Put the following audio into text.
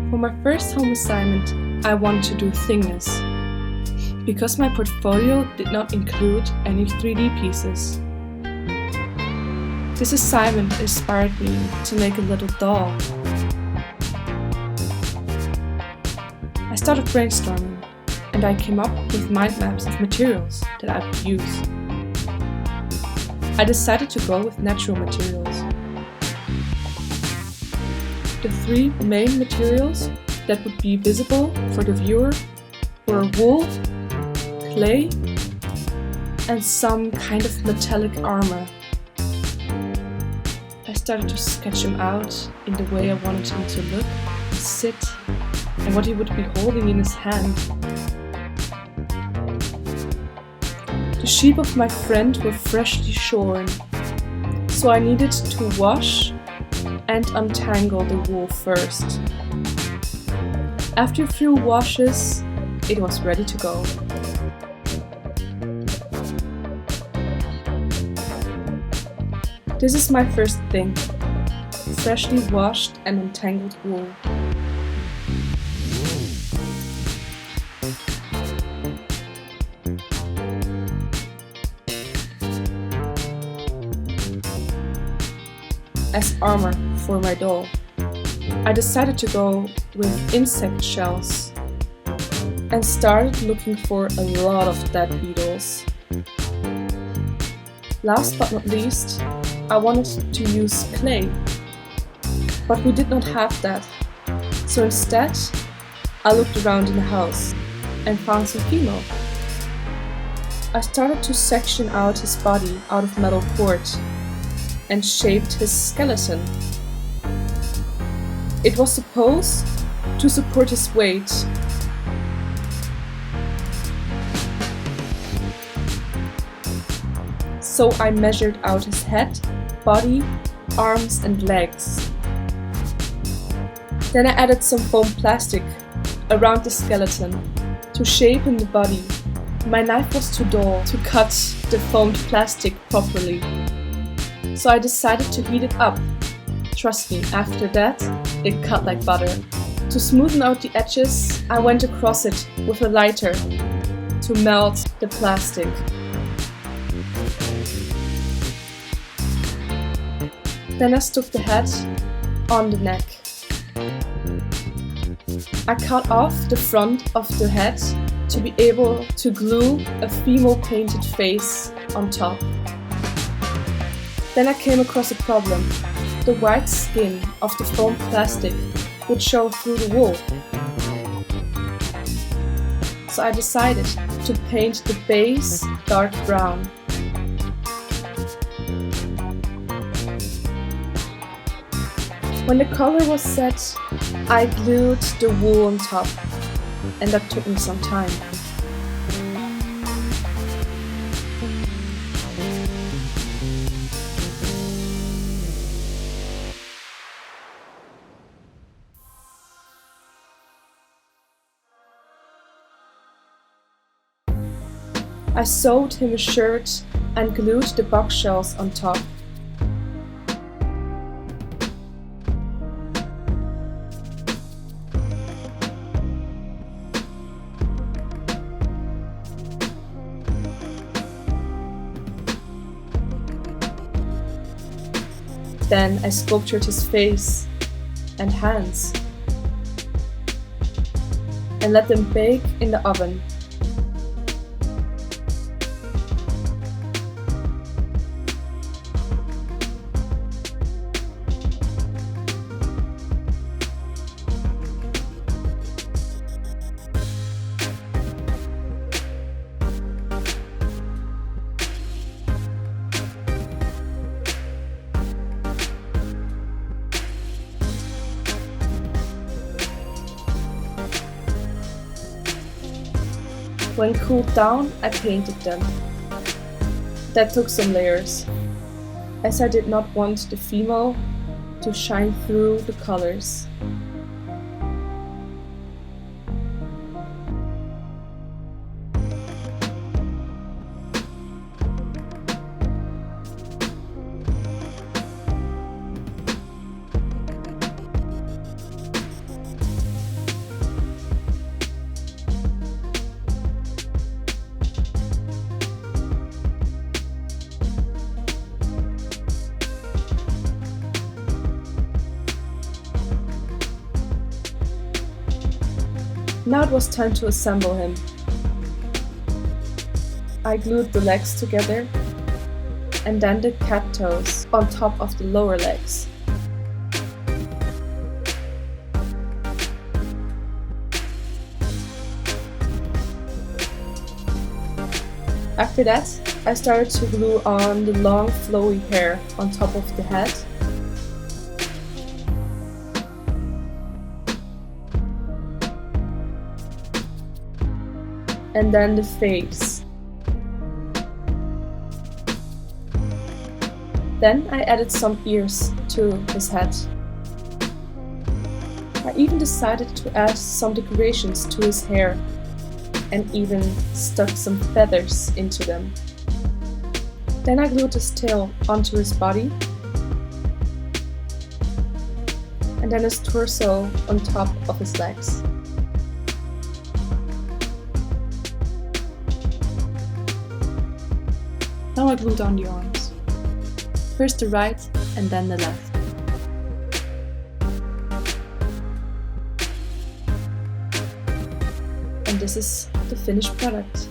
For my first home assignment, I wanted to do Thingness, because my portfolio did not include any 3D pieces. This assignment inspired me to make a little doll. I started brainstorming, and I came up with mind maps of materials that I would use. I decided to go with natural materials. The three main materials that would be visible for the viewer were wool, clay, and some kind of metallic armor. I started to sketch him out in the way I wanted him to look, sit, and what he would be holding in his hand. The sheep of my friend were freshly shorn, so I needed to wash and untangle the wool first. After a few washes, it was ready to go. This is my first thing, freshly washed and untangled wool. As armor for my doll, I decided to go with insect shells and started looking for a lot of dead beetles. Last but not least, I wanted to use clay, but we did not have that, so instead I looked around in the house and found some Fimo. I started to section out his body out of metal cord and shaped his skeleton. It was supposed to support his weight. So I measured out his head, body, arms and legs. Then I added some foam plastic around the skeleton to shape in the body. My knife was too dull to cut the foamed plastic properly, so I decided to heat it up. Trust me, after that, it cut like butter. To smoothen out the edges, I went across it with a lighter to melt the plastic. Then I stuck the head on the neck. I cut off the front of the head to be able to glue a Fimo painted face on top. Then I came across a problem. The white skin of the foam plastic would show through the wool. So I decided to paint the base dark brown. When the color was set, I glued the wool on top, and that took me some time. I sewed him a shirt and glued the box shells on top. Then I sculptured his face and hands and let them bake in the oven. When cooled down, I painted them. That took some layers, as I did not want the Fimo to shine through the colors. Now it was time to assemble him. I glued the legs together and then the cat toes on top of the lower legs. After that, I started to glue on the long flowy hair on top of the head. And then the face. Then I added some ears to his head. I even decided to add some decorations to his hair and even stuck some feathers into them. Then I glued his tail onto his body and then his torso on top of his legs. Now I glued on the arms. First the right and then the left. And this is the finished product.